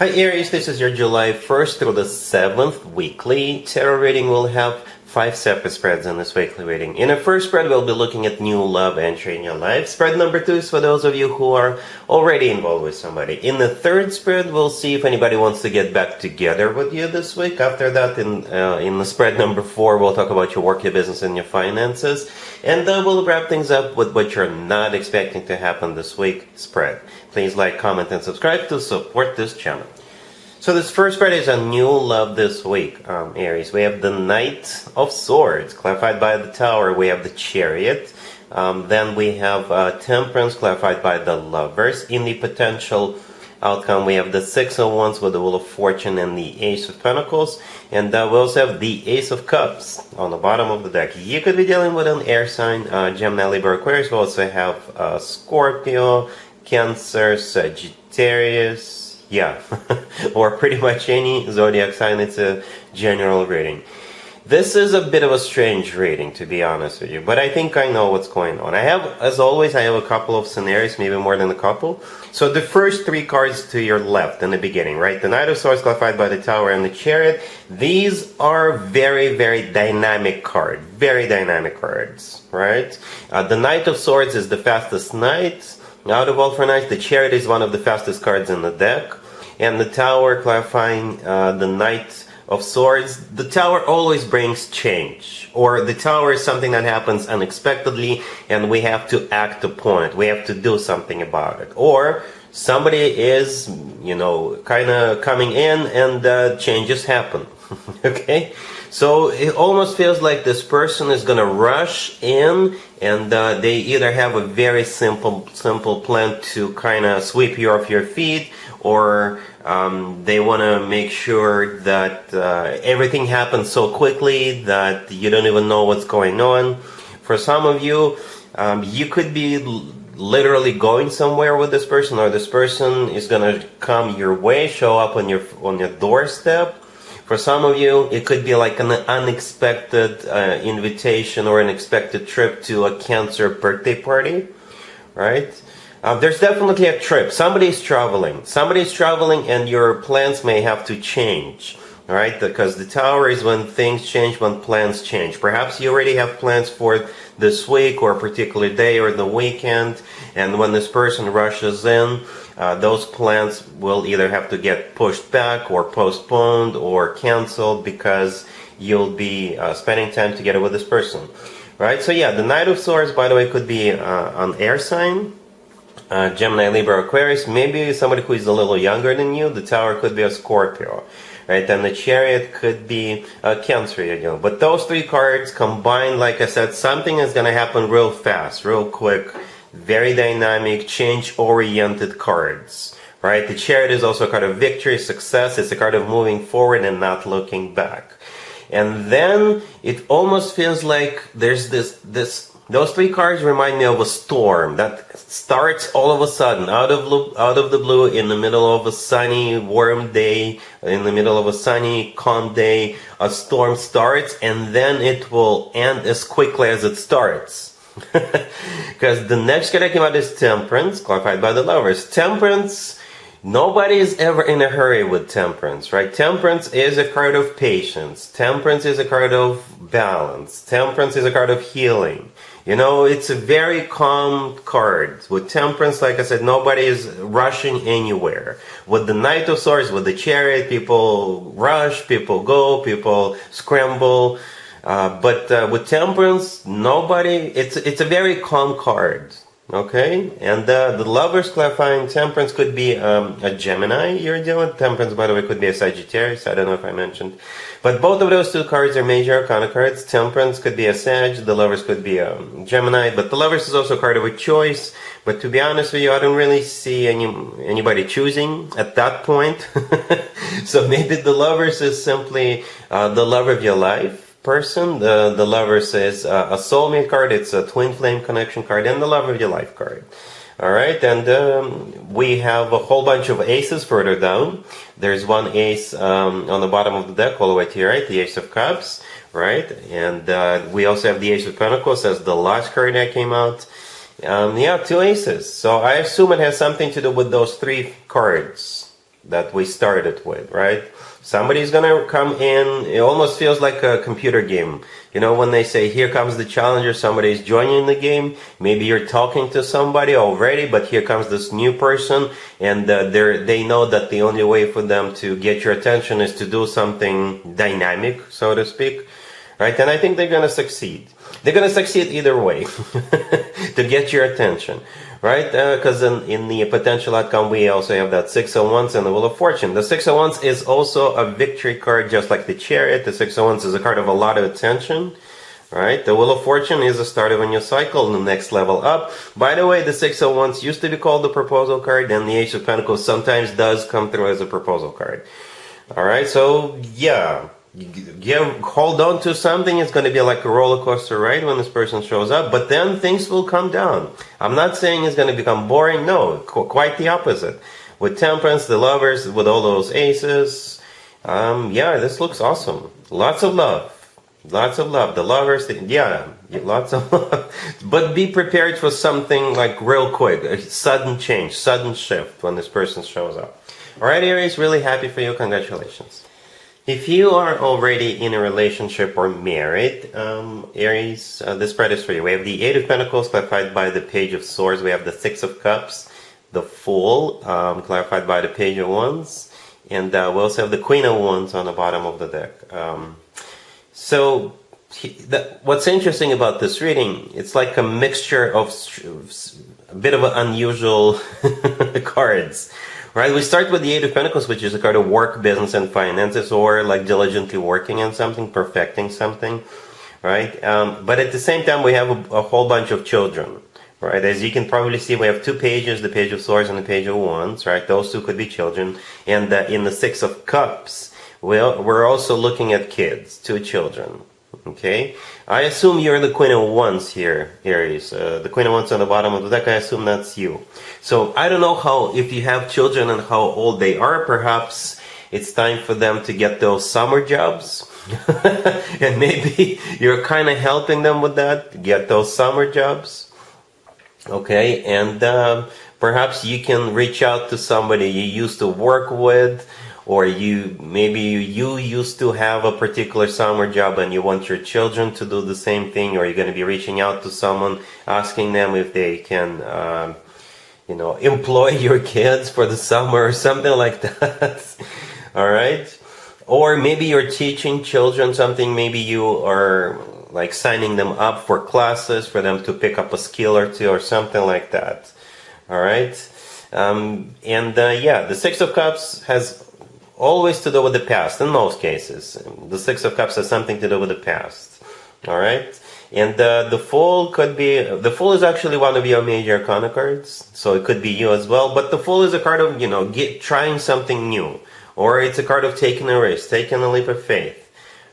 Hi Aries, this is your July 1st through the 7th weekly tarot reading. We'll have 5 separate spreads in this weekly reading. In the first spread, we'll be looking at new love entry in your life. Spread number 2 is for those of you who are already involved with somebody. In the third spread, we'll see if anybody wants to get back together with you this week. After that, in the spread number 4, we'll talk about your work, your business, and your finances. And we'll wrap things up with what you're not expecting to happen this week spread. Please like, comment, and subscribe to support this channel. So this first spread is a new love this week, Aries. We have the Knight of Swords, clarified by the Tower. We have the Chariot. Then we have Temperance, clarified by the Lovers. In the potential outcome, we have the Six of Wands with the Wheel of Fortune and the Ace of Pentacles. And we also have the Ace of Cups on the bottom of the deck. You could be dealing with an air sign, Gemini, Libra, Aquarius. We also have Scorpio, Cancer, Sagittarius. Yeah, or pretty much any zodiac sign. It's a general reading. This is a bit of a strange reading, to be honest with you, but I think I know what's going on. As always, I have a couple of scenarios, maybe more than a couple. So the first 3 cards to your left in the beginning, right? The Knight of Swords, clarified by the Tower, and the Chariot. These are very, very dynamic cards. Very dynamic cards, right? The Knight of Swords is the fastest knight out of all 4 knights. The Chariot is one of the fastest cards in the deck. And the Tower, clarifying the Knight of Swords. The Tower always brings change. Or the Tower is something that happens unexpectedly and we have to act upon it. We have to do something about it. Or somebody is, kind of coming in and changes happen. Okay? So it almost feels like this person is going to rush in and they either have a very simple plan to kind of sweep you off your feet, or they want to make sure that everything happens so quickly that you don't even know what's going on. For some of you, you could be literally going somewhere with this person, or this person is going to come your way, show up on your doorstep. For some of you, it could be like an unexpected invitation or an unexpected trip to a Cancer birthday party, right? There's definitely a trip. Somebody's traveling. Somebody's traveling and your plans may have to change, right? Because the Tower is when things change, when plans change. Perhaps you already have plans for this week or a particular day or the weekend, and when this person rushes in, those plans will either have to get pushed back or postponed or canceled because you'll be spending time together with this person, right? So yeah, the Knight of Swords, by the way, could be an air sign. Gemini, Libra, Aquarius, maybe somebody who is a little younger than you. The Tower could be a Scorpio, right? And the Chariot could be a Cancer, But those 3 cards combined, like I said, something is going to happen real fast, real quick, very dynamic, change-oriented cards, right? The Chariot is also a card of victory, success. It's a card of moving forward and not looking back. And then it almost feels like there's those 3 cards remind me of a storm that starts all of a sudden, out of the blue, in the middle of a sunny, warm day, in the middle of a sunny, calm day. A storm starts and then it will end as quickly as it starts. Because the next card that came out is Temperance, clarified by the Lovers. Temperance, nobody is ever in a hurry with Temperance, right? Temperance is a card of patience. Temperance is a card of balance. Temperance is a card of healing. It's a very calm card. With Temperance, like I said, nobody is rushing anywhere. With the Knight of Swords, with the Chariot, people rush, people go, people scramble. But with Temperance, it's a very calm card. Okay? And the Lovers, clarifying Temperance, could be a Gemini you're dealing with. Temperance, by the way, could be a Sagittarius. I don't know if I mentioned. But both of those 2 cards are major arcana cards. Temperance could be a Sag. The Lovers could be a Gemini. But the Lovers is also a card of a choice. But to be honest with you, I don't really see anybody choosing at that point. So maybe the Lovers is simply the love of your life person. The Lovers is a soulmate card. It's a twin flame connection card, and the love of your life card. All right, and we have a whole bunch of aces further down. There's one ace on the bottom of the deck all the way to your right, the Ace of Cups, right? And we also have the Ace of Pentacles as the last card that came out. Yeah, 2 aces. So I assume it has something to do with those 3 cards. that we started with, right? Somebody's gonna come in. It almost feels like a computer game. You know, when they say, here comes the challenger, somebody's joining the game. Maybe you're talking to somebody already, but here comes this new person, and they know that the only way for them to get your attention is to do something dynamic, so to speak, right? And I think they're gonna succeed. They're gonna succeed either way to get your attention. Right? Because in the potential outcome, we also have that Six of Wands and the Wheel of Fortune. The Six of Wands is also a victory card, just like the Chariot. The Six of Wands is a card of a lot of attention. Right? The Wheel of Fortune is the start of a new cycle, the next level up. By the way, the Six of Wands used to be called the proposal card, and the Ace of Pentacles sometimes does come through as a proposal card. Alright, so yeah. Hold on to something. It's going to be like a roller coaster ride when this person shows up, but then things will come down. I'm not saying it's going to become boring. No, quite the opposite. With Temperance, the Lovers, with all those aces, yeah, this looks awesome. Lots of love. Lots of love. The Lovers, yeah, lots of love. But be prepared for something like real quick, a sudden change, sudden shift when this person shows up. Alright, Aries, really happy for you. Congratulations. If you are already in a relationship or married, Aries, this spread is for you. We have the Eight of Pentacles clarified by the Page of Swords. We have the Six of Cups, the Fool, clarified by the Page of Wands. And we also have the Queen of Wands on the bottom of the deck. What's interesting about this reading, it's like a mixture of a bit of unusual cards. Right, we start with the Eight of Pentacles, which is a card of work, business, and finances, or like diligently working on something, perfecting something, right? But at the same time, we have a whole bunch of children, right? As you can probably see, we have two pages, the Page of Swords and the Page of Wands, right? Those two could be children. And in the Six of Cups, we're also looking at kids, two children. Okay, I assume you're the Queen of Wands here, Aries. The Queen of Wands on the bottom of the deck, I assume that's you. So I don't know if you have children and how old they are. Perhaps it's time for them to get those summer jobs. And maybe you're kind of helping them with that, get those summer jobs. Okay, and perhaps you can reach out to somebody you used to work with, or maybe you used to have a particular summer job and you want your children to do the same thing, or you're going to be reaching out to someone, asking them if they can, employ your kids for the summer or something like that. All right? Or maybe you're teaching children something. Maybe you are like signing them up for classes for them to pick up a skill or two or something like that. All right? The Six of Cups has always to do with the past, in most cases. The Six of Cups has something to do with the past. Alright? And the Fool is actually one of your major arcana cards, so it could be you as well. But the Fool is a card of, trying something new. Or it's a card of taking a risk, taking a leap of faith.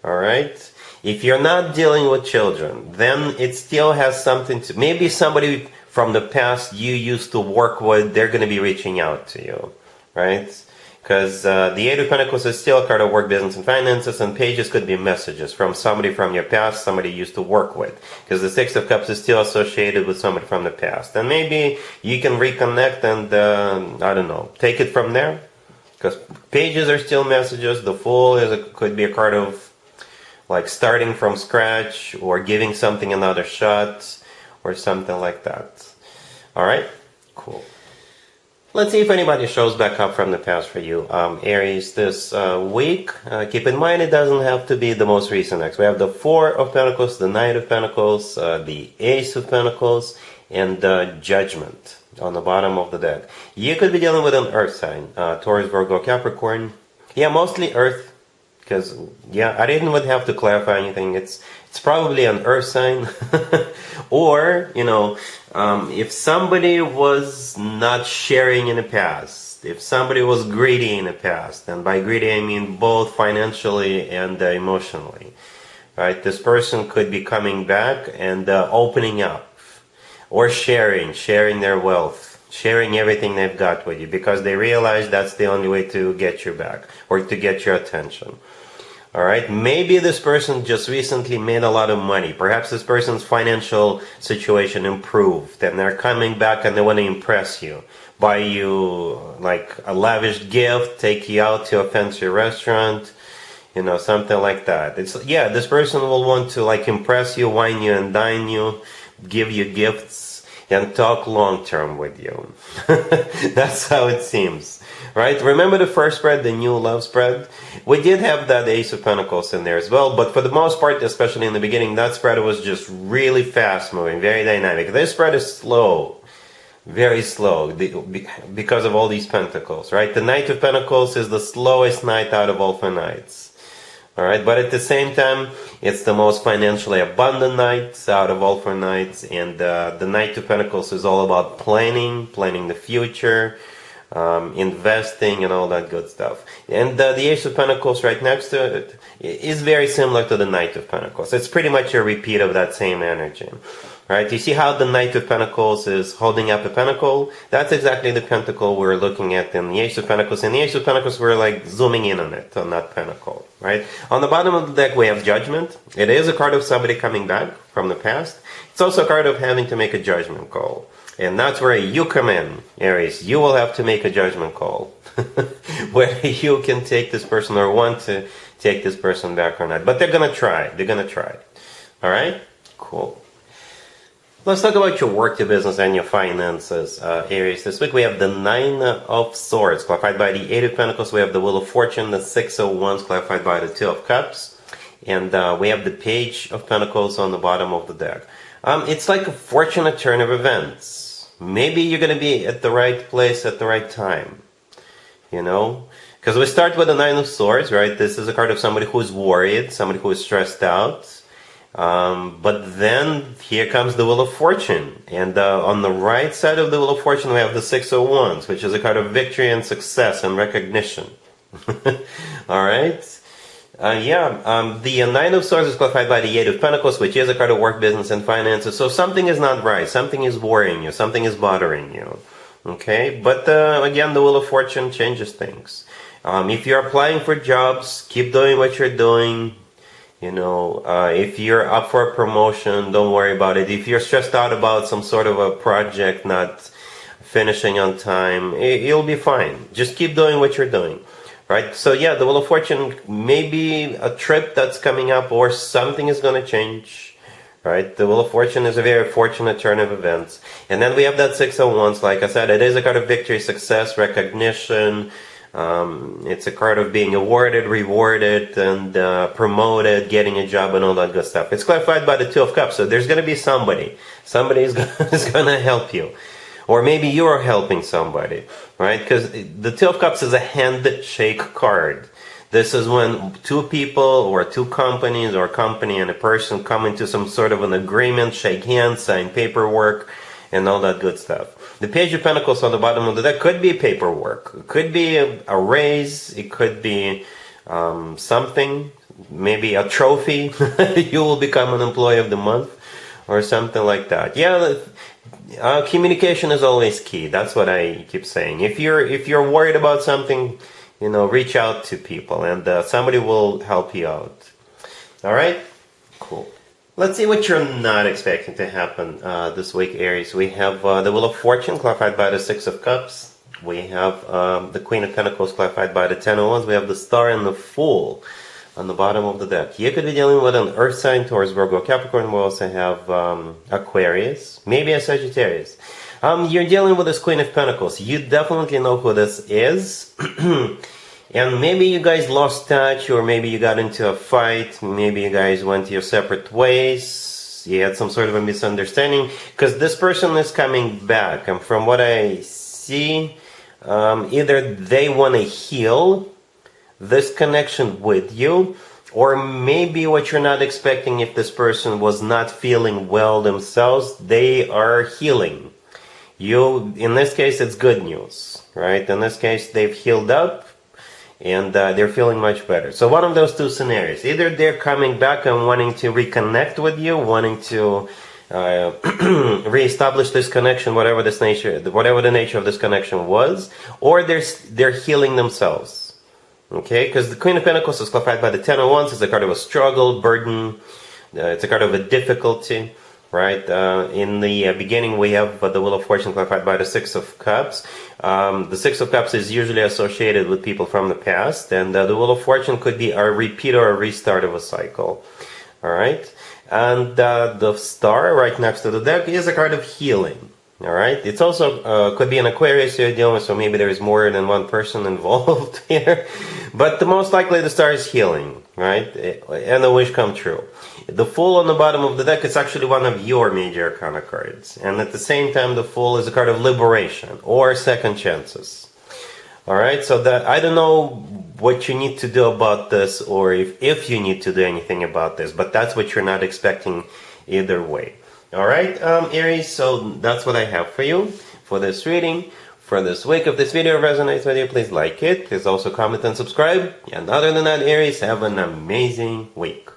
Alright? If you're not dealing with children, then it still has something to... Maybe somebody from the past you used to work with, they're going to be reaching out to you. Right? Because the Eight of Pentacles is still a card of work, business, and finances, and pages could be messages from somebody from your past, somebody you used to work with. Because the Six of Cups is still associated with somebody from the past. And maybe you can reconnect and, take it from there. Because pages are still messages. The Fool could be a card of, like, starting from scratch, or giving something another shot, or something like that. Alright? Cool. Let's see if anybody shows back up from the past for you, Aries, this week. Keep in mind, it doesn't have to be the most recent decks. We have the Four of Pentacles, the Knight of Pentacles, the Ace of Pentacles, and Judgment on the bottom of the deck. You could be dealing with an Earth sign, Taurus, Virgo, Capricorn. Yeah, mostly Earth, because, I didn't really have to clarify anything. It's probably an Earth sign. Or, if somebody was not sharing in the past, if somebody was greedy in the past, and by greedy I mean both financially and emotionally, right? This person could be coming back and opening up, or sharing their wealth, sharing everything they've got with you, because they realize that's the only way to get you back, or to get your attention. All right, maybe this person just recently made a lot of money. Perhaps this person's financial situation improved and they're coming back and they want to impress you. Buy you like a lavish gift, take you out to a fancy restaurant, something like that. This person will want to like impress you, wine you and dine you, give you gifts and talk long term with you. That's how it seems. Right? Remember the first spread, the new love spread? We did have that Ace of Pentacles in there as well, but for the most part, especially in the beginning, that spread was just really fast moving, very dynamic. This spread is slow, very slow, because of all these pentacles, right? The Knight of Pentacles is the slowest knight out of all 4 knights. All right, but at the same time, it's the most financially abundant knight out of all 4 knights, and the Knight of Pentacles is all about planning the future, investing and all that good stuff. And the Ace of Pentacles right next to it is very similar to the Knight of Pentacles. It's pretty much a repeat of that same energy. Right? You see how the Knight of Pentacles is holding up a pentacle? That's exactly the pentacle we're looking at in the Ace of Pentacles. In the Ace of Pentacles, we're like zooming in on it, on that pentacle. Right? On the bottom of the deck, we have Judgment. It is a card of somebody coming back from the past. It's also a card of having to make a judgment call. And that's where you come in, Aries. You will have to make a judgment call. Whether you can take this person or want to take this person back or not. But they're going to try. They're going to try. Alright? Cool. Let's talk about your work, your business, and your finances, Aries. This week we have the 9 of Swords, clarified by the 8 of Pentacles. We have the Wheel of Fortune, the 6 of Wands, clarified by the 2 of Cups. And we have the Page of Pentacles on the bottom of the deck. It's like a fortunate turn of events. Maybe you're going to be at the right place at the right time. Because we start with the 9 of Swords, right? This is a card of somebody who's worried, somebody who is stressed out. But then here comes the Wheel of Fortune. And on the right side of the Wheel of Fortune, we have the 6 of Wands, which is a card of victory and success and recognition. Alright? The 9 of Swords is clarified by the 8 of Pentacles, which is a card of work, business, and finances. So something is not right. Something is worrying you. Something is bothering you. Okay? But again, the Wheel of Fortune changes things. If you're applying for jobs, keep doing what you're doing. If you're up for a promotion, don't worry about it. If you're stressed out about some sort of a project not finishing on time, you'll be fine. Just keep doing what you're doing. Right? So the Wheel of Fortune may be a trip that's coming up or something is going to change. Right? The Wheel of Fortune is a very fortunate turn of events. And then we have that 6 of Wands. Like I said, it is a card of victory, success, recognition. It's a card of being awarded, rewarded, and promoted, getting a job and all that good stuff. It's clarified by the 2 of Cups. So there's going to be somebody. Somebody is going to help you. Or maybe you're helping somebody, right? Because the 2 of Cups is a handshake card. This is when 2 people or 2 companies or a company and a person come into some sort of an agreement, shake hands, sign paperwork, and all that good stuff. The Page of Pentacles on the bottom of the deck could be paperwork. It could be a raise. It could be something, maybe a trophy. You will become an employee of the month or something like that. Communication is always key. That's what I keep saying. If you're worried about something, reach out to people and somebody will help you out. All right? Cool. Let's see what you're not expecting to happen this week, Aries. We have the Wheel of Fortune clarified by the 6 of Cups. We have the Queen of Pentacles clarified by the 10 of Wands. We have the Star and the Fool on the bottom of the deck. You could be dealing with an Earth sign, Taurus, Virgo, Capricorn. We also have Aquarius, maybe a Sagittarius. You're dealing with this Queen of Pentacles. You definitely know who this is. And maybe you guys lost touch, or maybe you got into a fight, maybe you guys went your separate ways, you had some sort of a misunderstanding, because this person is coming back, and from what I see, either they want to heal this connection with you, or maybe what you're not expecting, if this person was not feeling well themselves, they are healing. In this case, it's good news, right? In this case, they've healed up, and they're feeling much better. So one of those 2 scenarios. Either they're coming back and wanting to reconnect with you, wanting to reestablish this connection, whatever the nature of this connection was, or they're healing themselves. Okay, because the Queen of Pentacles is clarified by the Ten of Wands. It's a card of a struggle, burden. It's a card of a difficulty, right? In the beginning, we have the Wheel of Fortune clarified by the Six of Cups. The Six of Cups is usually associated with people from the past, and the Wheel of Fortune could be a repeat or a restart of a cycle. All right, and the Star right next to the deck is a card of healing. All right, it's also could be an Aquarius you're dealing with, so maybe there is more than one person involved here. But the most likely the Star is healing, right? And the wish come true. The Fool on the bottom of the deck is actually one of your major arcana cards. And at the same time, the Fool is a card of liberation or second chances. Alright, so that I don't know what you need to do about this, or if you need to do anything about this, but that's what you're not expecting either way. Alright, Aries, so that's what I have for you for this reading. For this week, if this video resonates with you, please like it. Please also comment and subscribe. And other than that, Aries, have an amazing week.